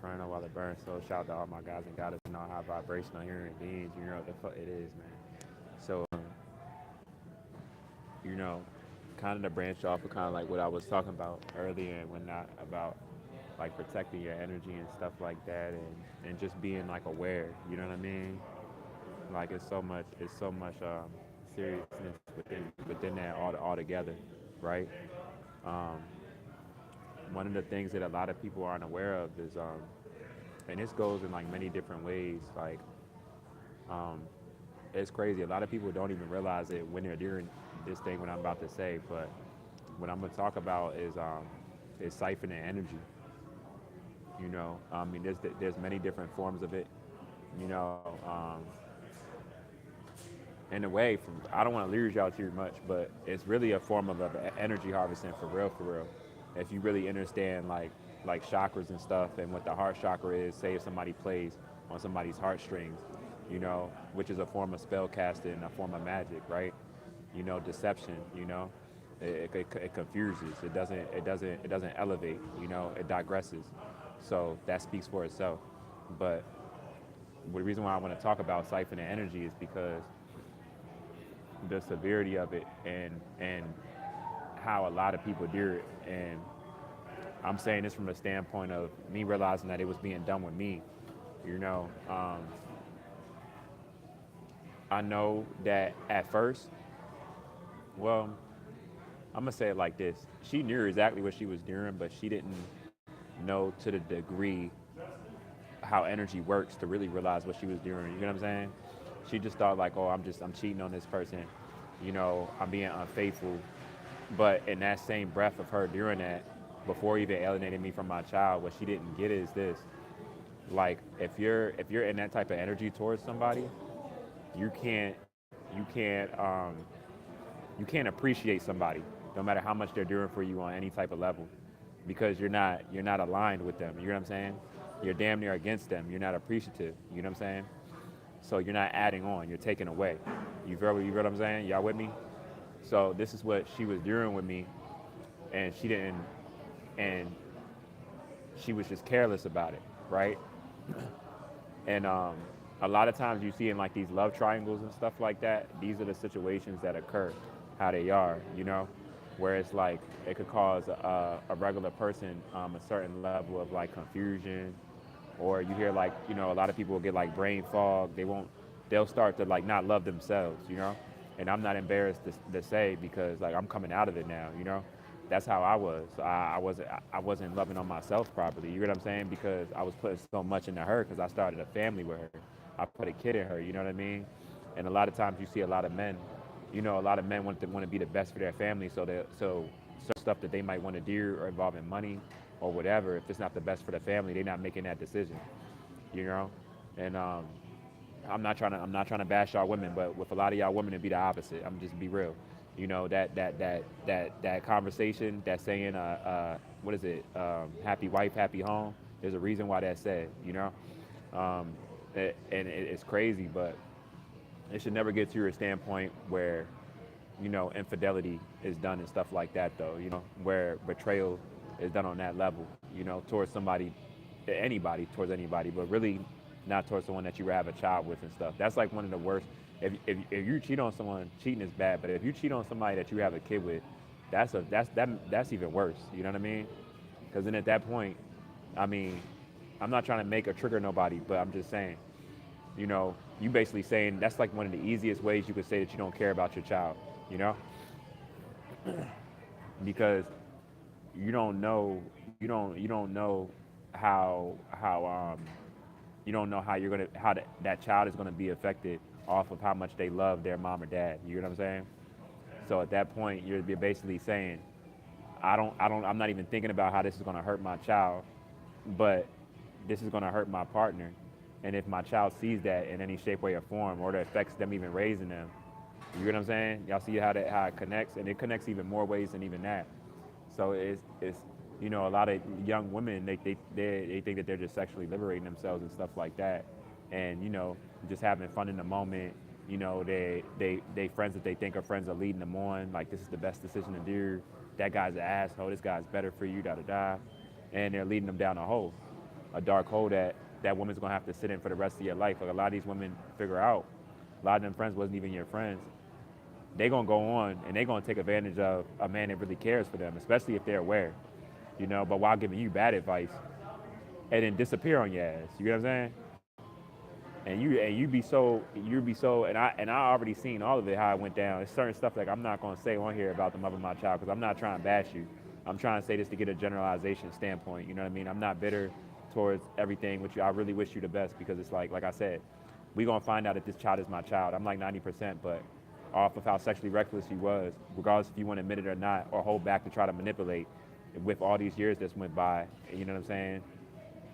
Inferno while it burns. So shout out to all my guys and goddess and all high vibrational human beings. You know what the fuck it is, man. So, you know, kind of to branch off of kind of like what I was talking about earlier and whatnot about like protecting your energy and stuff like that, and just being like aware. You know what I mean? Like it's so much seriousness within that all together, right? Um, One of the things that a lot of people aren't aware of is and this goes in like many different ways. Like um, it's crazy. A lot of people don't even realize it when they're doing this thing. What I'm about to say, but what I'm gonna talk about is siphoning energy. You know, I mean, there's many different forms of it. You know, in a way, from I don't want to lead y'all too much, but it's really a form of energy harvesting for real, for real. If you really understand like chakras and stuff and what the heart chakra is, say if somebody plays on somebody's heartstrings, you know, which is a form of spell casting, a form of magic, right? You know, deception, you know, it confuses. It doesn't elevate. You know, it digresses. So that speaks for itself. But the reason why I want to talk about siphoning energy is because the severity of it and how a lot of people do it. And I'm saying this from a standpoint of me realizing that it was being done with me. You know, I know that at first, well, I'm gonna say it like this: she knew exactly what she was doing, but she didn't know to the degree how energy works to really realize what she was doing. You know what I'm saying? She just thought like, oh, I'm cheating on this person. You know, I'm being unfaithful. But in that same breath of her doing that, before even alienating me from my child, what she didn't get is this: like, if you're in that type of energy towards somebody, you can't you can't you can't appreciate somebody, no matter how much they're doing for you on any type of level, because you're not aligned with them. You know what I'm saying? You're damn near against them. You're not appreciative. You know what I'm saying? So you're not adding on. You're taking away. You feel what I'm saying? Y'all with me? So this is what she was doing with me, and she didn't, and she was just careless about it, right? And a lot of times you see in like these love triangles and stuff like that, these are the situations that occur, how they are, you know, where it's like it could cause a regular person a certain level of like confusion, or you hear like, you know, a lot of people will get like brain fog. They'll start to like not love themselves, you know. And I'm not embarrassed to say, because like I'm coming out of it now, you know. That's how I was. I wasn't loving on myself properly. You know what I'm saying? Because I was putting so much into her because I started a family with her. I put a kid in her. You know what I mean? And a lot of times you see a lot of men. You know, a lot of men want to be the best for their family. So certain stuff that they might want to do or involving money or whatever, if it's not the best for the family, they're not making that decision. You know, and I'm not trying to bash y'all women, but with a lot of y'all women, it'd be the opposite. I'm just be real. You know, that conversation, that saying, what is it? Happy wife, happy home. There's a reason why that's said. You know, it's crazy, but it should never get to your standpoint where, you know, infidelity is done and stuff like that, though. You know, where betrayal is done on that level. You know, towards towards anybody, but really not towards someone that you would have a child with and stuff. That's like one of the worst. If you cheat on someone, cheating is bad. But if you cheat on somebody that you have a kid with, that's even worse. You know what I mean? Because then at that point, I mean, I'm not trying to make or trigger nobody, but I'm just saying, you know, you basically saying that's like one of the easiest ways you could say that you don't care about your child. You know, because you don't know how you don't know how you're gonna how that child is gonna be affected off of how much they love their mom or dad. You know what I'm saying? So at that point, you're basically saying, I'm not even thinking about how this is gonna hurt my child, but this is gonna hurt my partner. And if my child sees that in any shape, way, or form, or it affects them even raising them, you know what I'm saying? Y'all see how it connects, and it connects even more ways than even that. So it's you know, a lot of young women, they think that they're just sexually liberating themselves and stuff like that, and you know, just having fun in the moment. You know, they friends that they think are friends are leading them on, like this is the best decision to do. That guy's an asshole. This guy's better for you. Da da da, and they're leading them down a hole. a dark hole that that woman's gonna have to sit in for the rest of your life. Like a lot of these women figure out, a lot of them friends wasn't even your friends. They gonna go on and they gonna take advantage of a man that really cares for them, especially if they're aware, but while giving you bad advice and then disappear on your ass. You get what I'm saying? And you be so and I already seen all of it how it went down. There's certain stuff like I'm not gonna say on here about the mother of my child because I'm not trying to bash you. I'm trying to say this to get a generalization standpoint. You know what I mean? I'm not bitter towards everything with you. I really wish you the best because it's like I said, we gonna find out if this child is my child. I'm like 90%, but off of how sexually reckless he was, regardless if you want to admit it or not, or hold back to try to manipulate, with all these years that went by, you know what I'm saying?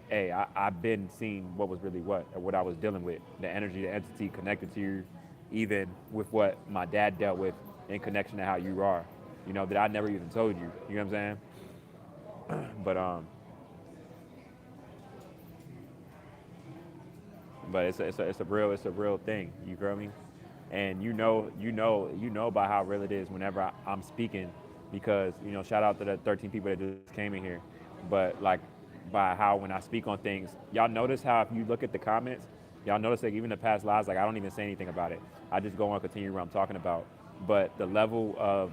Hey, I've been seeing what was really what, or what I was dealing with, the energy, the entity connected to you, even with what my dad dealt with in connection to how you are, that I never even told you. You know what I'm saying? But it's a real thing. You feel me? And you know by how real it is whenever I'm speaking, because shout out to the 13 people that just came in here, but like by how when I speak on things, y'all notice how if you look at the comments, y'all notice like even the past lives, like I don't even say anything about it. I just go on and continue what I'm talking about. But the level of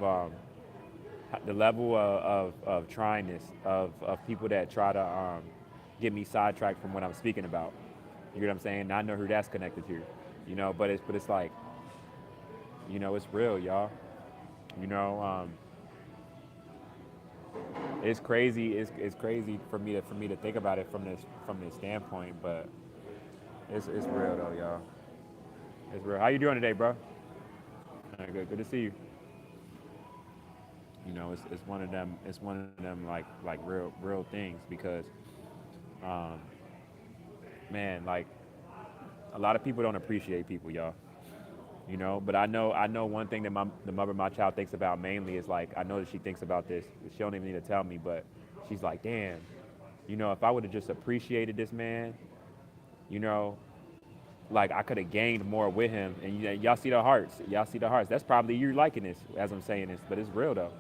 tryingness of people that try to get me sidetracked from what I'm speaking about. You know what I'm saying? And I know who that's connected to. But it's like, it's real, y'all. You know, it's crazy. It's crazy for me to think about it from this standpoint. But it's real though, y'all. It's real. How you doing today, bro? Good to see you. It's one of them. It's one of them like real things because, um, man, like a lot of people don't appreciate people, y'all. But I know one thing that the mother of my child thinks about mainly is like I know that she thinks about this. She don't even need to tell me, but she's like, damn, if I would have just appreciated this man, you know, like I could have gained more with him. And y'all see the hearts. Y'all see the hearts. That's probably you liking this as I'm saying this, but it's real though.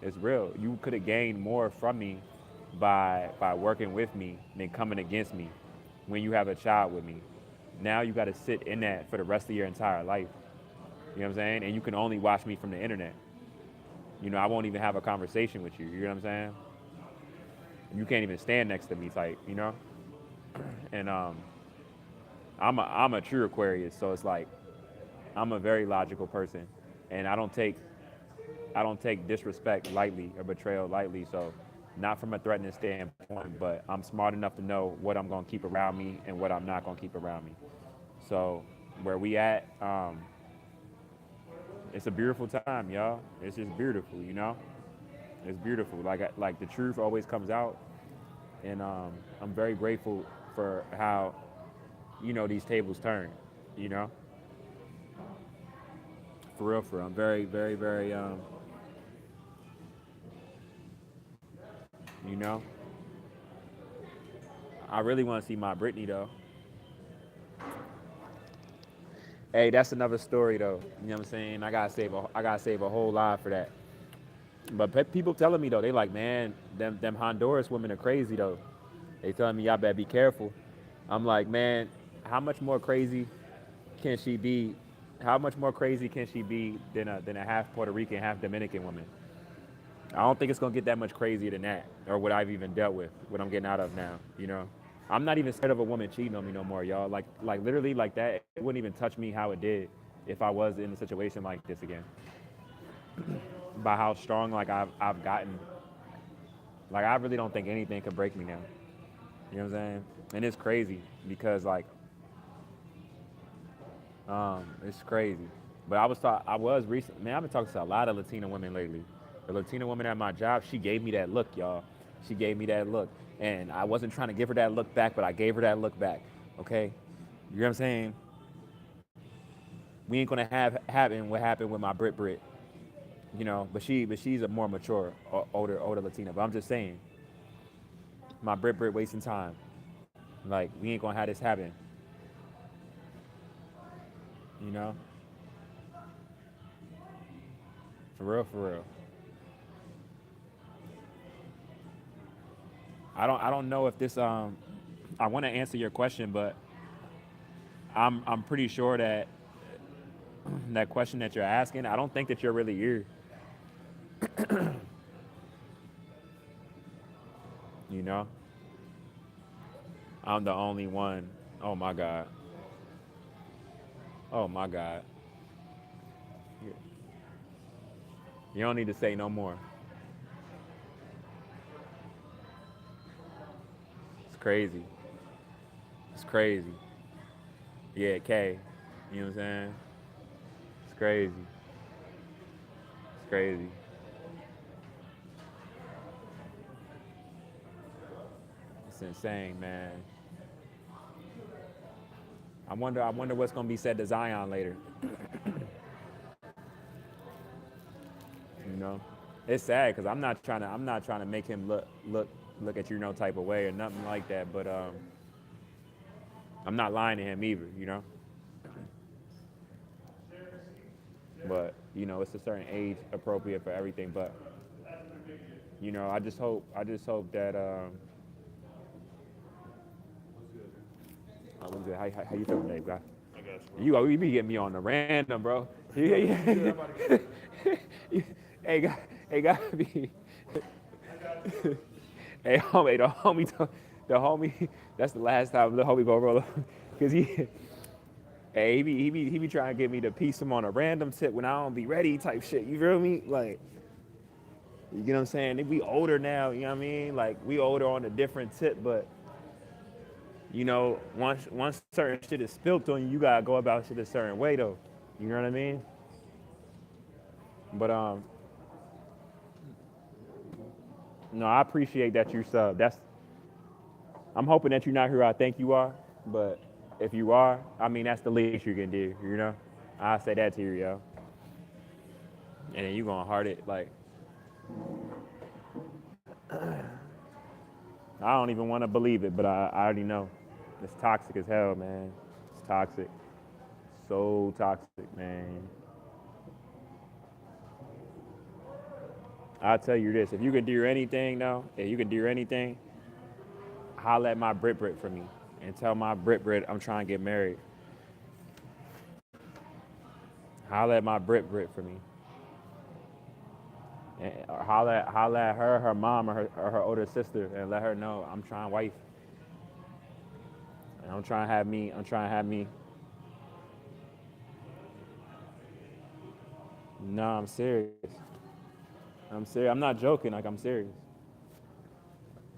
It's real. You could have gained more from me by working with me than coming against me when you have a child with me. Now you got to sit in that for the rest of your entire life. You know what I'm saying? And you can only watch me from the internet. I won't even have a conversation with you. You know what I'm saying? You can't even stand next to me type. And I'm a true Aquarius, so it's like I'm a very logical person, and I don't take disrespect lightly or betrayal lightly. So not from a threatening standpoint, but I'm smart enough to know what I'm gonna keep around me and what I'm not gonna keep around me. So where we at, it's a beautiful time, y'all. It's just beautiful. It's beautiful. Like the truth always comes out, and I'm very grateful for how these tables turn. You know, for real, for real. I'm very, very, very you know, I really want to see my Brittany though. Hey, that's another story though. You know what I'm saying? I gotta save a whole lot for that. But people telling me though, they like, man, them Honduras women are crazy though. They telling me y'all better be careful. I'm like, man, how much more crazy can she be? How much more crazy can she be than a half Puerto Rican, half Dominican woman? I don't think it's gonna get that much crazier than that, or what I've even dealt with, what I'm getting out of now. I'm not even scared of a woman cheating on me no more, y'all. Like literally, like that, it wouldn't even touch me how it did if I was in a situation like this again. By how strong, like I've gotten, like I really don't think anything could break me now. You know what I'm saying? And it's crazy because like, it's crazy. But I was recent, man. I've been talking to a lot of Latina women lately. The Latina woman at my job, she gave me that look, y'all. She gave me that look, and I wasn't trying to give her that look back, but I gave her that look back. Okay, you know what I'm saying? We ain't gonna have happen what happened with my Brit, but she's a more mature, older Latina. But I'm just saying, my Brit wasting time. Like we ain't gonna have this happen. You know, for real, for real. I don't know if this I want to answer your question, but I'm pretty sure that that question that you're asking, I don't think that you're really here. You know, I'm the only one. Oh my God. Oh my God. You you don't need to say no more. It's crazy. It's crazy. Yeah, K. You know what I'm saying? It's crazy. It's crazy. It's insane, man. I wonder what's gonna be said to Zion later. You know, it's sad because I'm not trying to make him look at you no type of way or nothing like that. But I'm not lying to him either. You know, but it's a certain age appropriate for everything. But I just hope that what is it? How you feeling, Dave? Guy? I got you, bro. You be getting me on the random, bro. Yeah, yeah. Hey, hey, gotta be. Hey, homie, the homie. That's the last time the homie gonna roll up, cause hey, he be trying to get me to piece him on a random tip when I don't be ready, type shit. You feel me? Like, you know what I'm saying? We older now, you know what I mean? Like, we older on a different tip, but once certain shit is spilt on you, you gotta go about shit a certain way though. You know what I mean? But no, I appreciate that you sub. I'm hoping that you're not who I think you are, but if you are, I mean that's the least you can do. I say that to you, yo. And then you gonna heart it like I don't even want to believe it, but I already know. It's toxic as hell, man. It's toxic, so toxic, man. I'll tell you this: if you can do anything, though, if you can do anything, holla at my Brit for me and tell my Brit I'm trying to get married. Holla at my Brit for me. Or holla at her mom, or her older sister, and let her know I'm trying wife. And I'm trying to have me. No, I'm serious. I'm serious. I'm not joking. Like, I'm serious.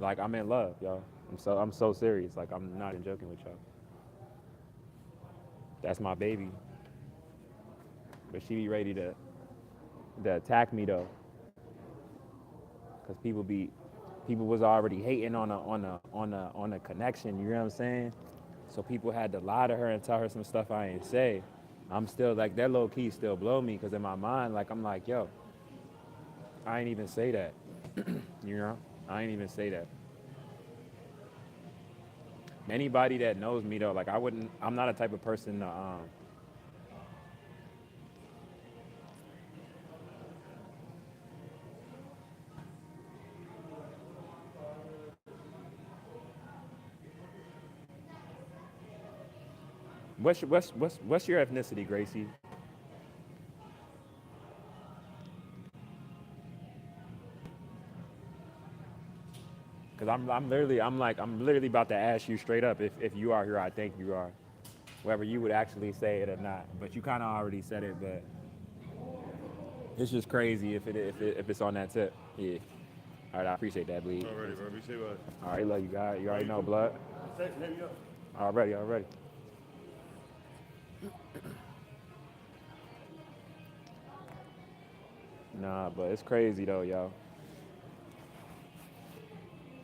Like, I'm in love, y'all. I'm so serious. Like, I'm not even joking with y'all. That's my baby. But she be ready to attack me though, because people was already hating on a connection. You know what I'm saying? So people had to lie to her and tell her some stuff I ain't say. I'm still like, that low key still blow me, because in my mind, like, I'm like, yo, I ain't even say that. You know, I ain't even say that. Anybody that knows me though, like, I'm not a type of person to what's your ethnicity, Gracie? Because I'm literally about to ask you straight up if you are who I think you are, whether you would actually say it or not. But you kind of already said it, but it's just crazy if it's on that tip. Yeah. All right, I appreciate that, bleed. Already, bro. Be safe, bud. All right, love you, guys. You already know, Cool. blood. Thanks, hit me up. Already. Nah, but it's crazy though, yo.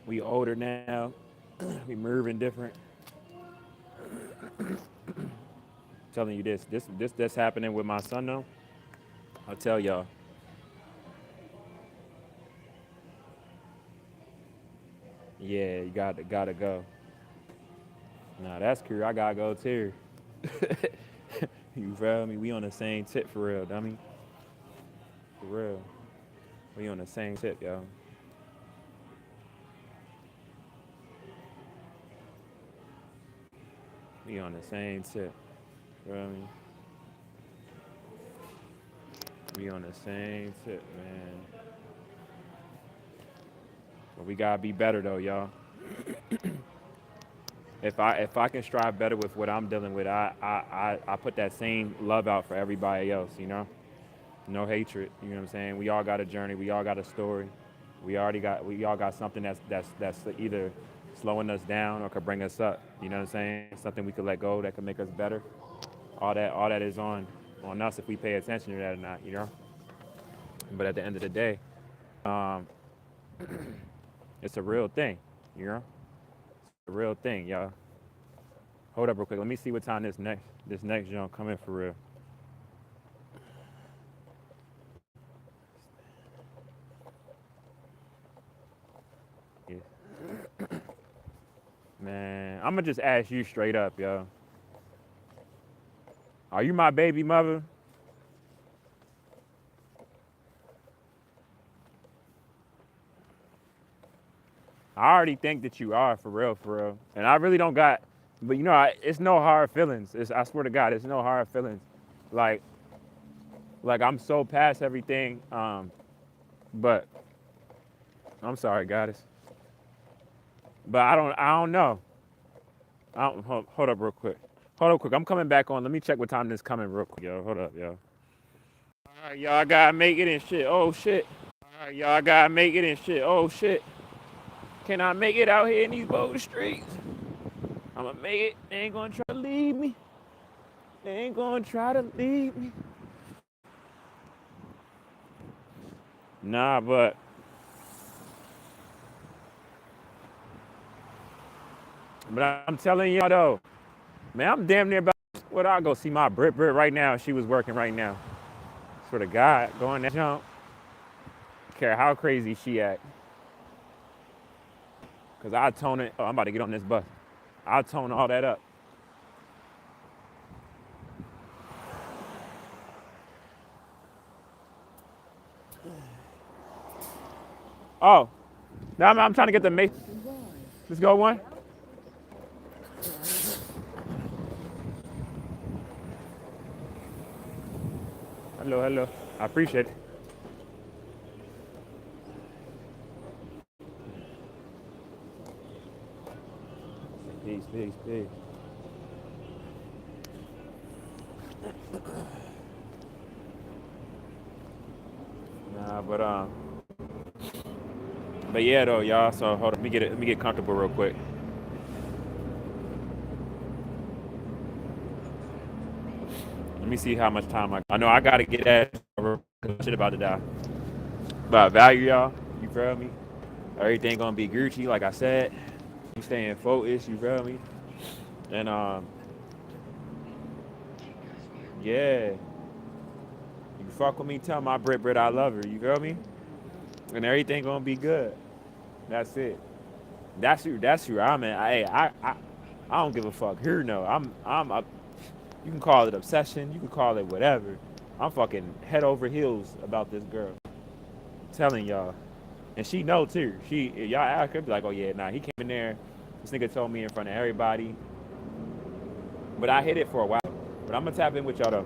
We older now. We moving different. Telling you this happening with my son though. I'll tell y'all. Yeah, you gotta go. Nah, that's cool. I gotta go too. You feel me? We on the same tip for real, dummy. For real. We on the same tip, yo. We on the same tip. You know what I mean? We on the same tip, man. But we gotta be better though, y'all. If I can strive better with what I'm dealing with, I put that same love out for everybody else, you know? No hatred, you know what I'm saying? We all got a journey, we all got a story. We all got something that's either slowing us down or could bring us up. You know what I'm saying? Something we could let go that could make us better. All that is on us if we pay attention to that or not, you know? But at the end of the day, um, it's a real thing, you know? It's a real thing, y'all. Hold up real quick. Let me see what time this next jump come in for real. Yeah. Man, I'm gonna just ask you straight up, yo. Are you my baby mother? I already think that you are, for real, for real. And I really don't got, but you know, it's no hard feelings. I swear to God, it's no hard feelings. Like, like I'm so past everything. But I'm sorry, goddess. But I don't know. Hold up real quick. Hold up quick. I'm coming back on. Let me check what time this coming real quick, yo. Hold up, yo. All right, y'all, I gotta make it and shit. Oh shit. All right, y'all, I gotta make it and shit. Oh shit. Can I make it out here in these bold streets? I'ma make it. They ain't gonna try to leave me. They ain't gonna try to leave me. Nah, but I'm telling y'all though, man, I'm damn near about what I go see my Brit right now. She was working right now. Swear to God, going that jump. Care how crazy she act. Cause I tone it. Oh, I'm about to get on this bus. I'll tone all that up. Oh, now I'm trying to get the mate. Let's go one. Hello, hello. I appreciate it. Peace, peace, peace. Nah, but yeah though, y'all. So hold on, let me get comfortable real quick. Let me see how much time I know I gotta get that shit about to die. But I value y'all. You feel me? Everything gonna be Gucci, like I said. You staying focused. You feel me? And yeah. You fuck with me, tell my Brit I love her. You feel me? And everything gonna be good. That's it. That's who I'm at. I don't give a fuck. Here, no. You can call it obsession. You can call it whatever. I'm fucking head over heels about this girl. I'm telling y'all. And she know too. Y'all ask her, be like, oh yeah, nah, he came in there. This nigga told me in front of everybody. But I hit it for a while. But I'm gonna tap in with y'all though.